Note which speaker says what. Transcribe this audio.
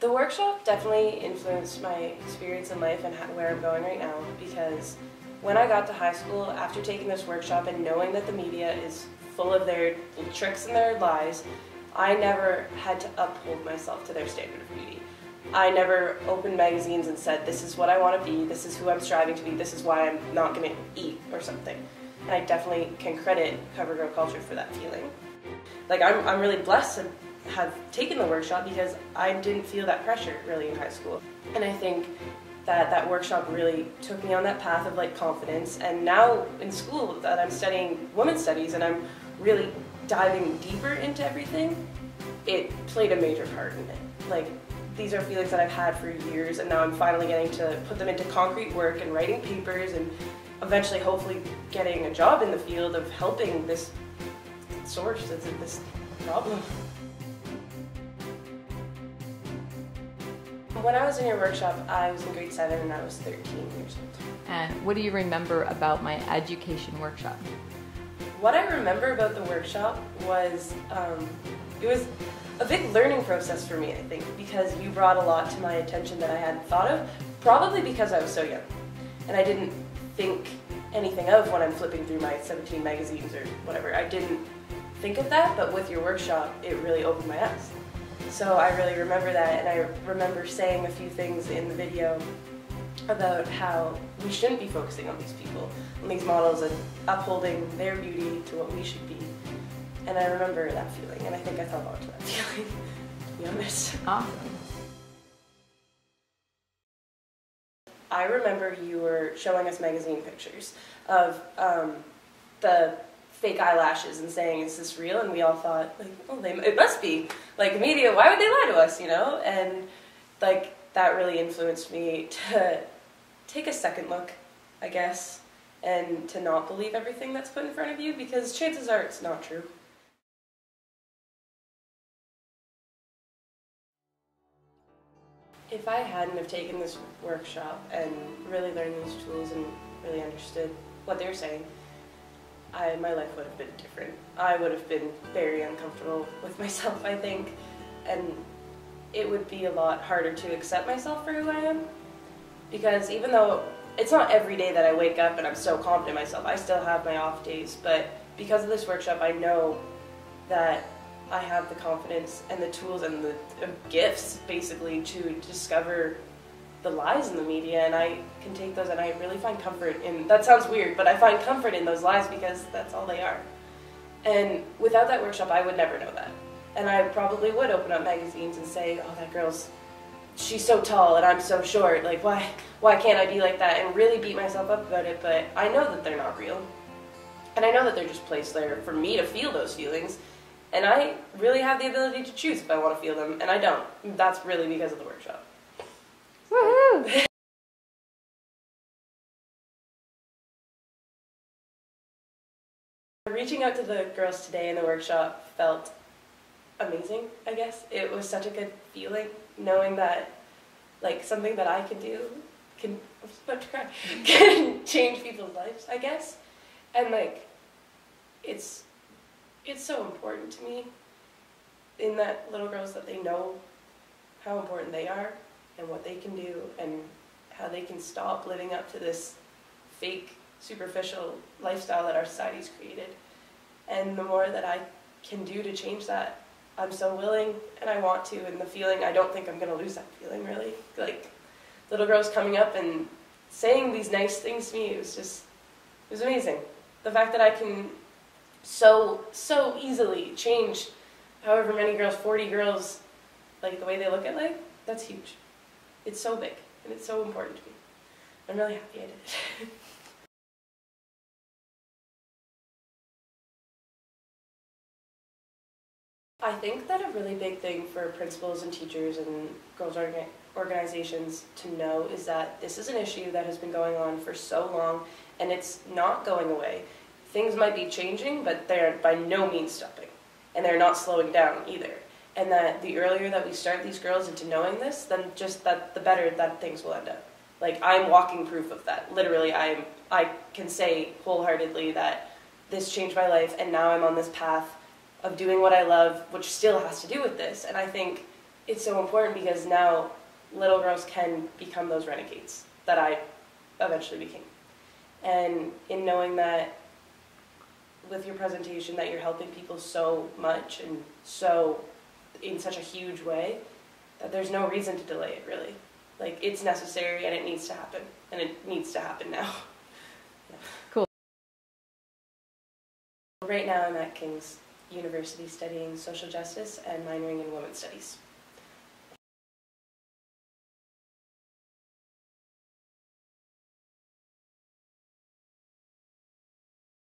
Speaker 1: The workshop definitely influenced my experience in life and where I'm going right now, because when I got to high school, after taking this workshop and knowing that the media is full of their tricks and their lies, I never had to uphold myself to their standard of beauty. I never opened magazines and said, this is what I want to be, this is who I'm striving to be, this is why I'm not going to eat or something. And I definitely can credit CoverGirl culture for that feeling. Like, I'm really blessed to have taken the workshop because I didn't feel that pressure really in high school. And I think that workshop really took me on that path of like confidence, and now in school that I'm studying women's studies and I'm really diving deeper into everything, it played a major part in it. Like, these are feelings that I've had for years, and now I'm finally getting to put them into concrete work and writing papers and eventually hopefully getting a job in the field of helping this source, this problem. When I was in your workshop, I was in grade 7 and I was 13 years old.
Speaker 2: And what do you remember about my education workshop?
Speaker 1: What I remember about the workshop was, it was a big learning process for me, I think, because you brought a lot to my attention that I hadn't thought of, probably because I was so young. And I didn't think anything of when I'm flipping through my 17 magazines or whatever. I didn't think of that, but with your workshop, it really opened my eyes. So I really remember that, and I remember saying a few things in the video about how we shouldn't be focusing on these people, on these models, and upholding their beauty to what we should be. And I remember that feeling, and I think I held on to that feeling, to be honest.
Speaker 2: Awesome.
Speaker 1: I remember you were showing us magazine pictures of the fake eyelashes and saying, is this real? And we all thought, like, oh, it must be. Like, media, why would they lie to us, you know? And, like, that really influenced me to take a second look, I guess, and to not believe everything that's put in front of you, because chances are it's not true. If I hadn't have taken this workshop and really learned these tools and really understood what they were saying, my life would have been different. I would have been very uncomfortable with myself, I think, and it would be a lot harder to accept myself for who I am, because even though it's not every day that I wake up and I'm so confident in myself, I still have my off days, but because of this workshop, I know that I have the confidence and the tools and the gifts, basically, to discover the lies in the media, and I can take those and I really find comfort in, that sounds weird, but I find comfort in those lies because that's all they are. And without that workshop, I would never know that. And I probably would open up magazines and say, oh, that girl's, she's so tall and I'm so short, like, why can't I be like that, and really beat myself up about it, but I know that they're not real. And I know that they're just placed there for me to feel those feelings, and I really have the ability to choose if I want to feel them, and I don't. That's really because of the workshop.
Speaker 2: Woohoo!
Speaker 1: Reaching out to the girls today in the workshop felt amazing, I guess. It was such a good feeling, knowing that, like, something that I can do can, I'm about to cry, can change people's lives, I guess. And, like, it's so important to me in that little girls, that they know how important they are and what they can do and how they can stop living up to this fake, superficial lifestyle that our society's created. And the more that I can do to change that, I'm so willing and I want to, and the feeling, I don't think I'm going to lose that feeling, really. Like, little girls coming up and saying these nice things to me, it was amazing. The fact that I can so easily change however many girls, 40 girls, like the way they look at life, that's huge. It's so big, and it's so important to me. I'm really happy I did it. I think that a really big thing for principals and teachers and girls' organizations to know is that this is an issue that has been going on for so long, and it's not going away. Things might be changing, but they're by no means stopping, and they're not slowing down either. And that the earlier that we start these girls into knowing this, then just that the better that things will end up. Like, I'm walking proof of that. Literally, I can say wholeheartedly that this changed my life, and now I'm on this path of doing what I love, which still has to do with this. And I think it's so important because now little girls can become those renegades that I eventually became. And in knowing that with your presentation that you're helping people so much and so in such a huge way that there's no reason to delay it, really. Like, it's necessary and it needs to happen, and it needs to happen now. Yeah.
Speaker 2: Cool.
Speaker 1: Right now I'm at King's University studying social justice and minoring in women's studies.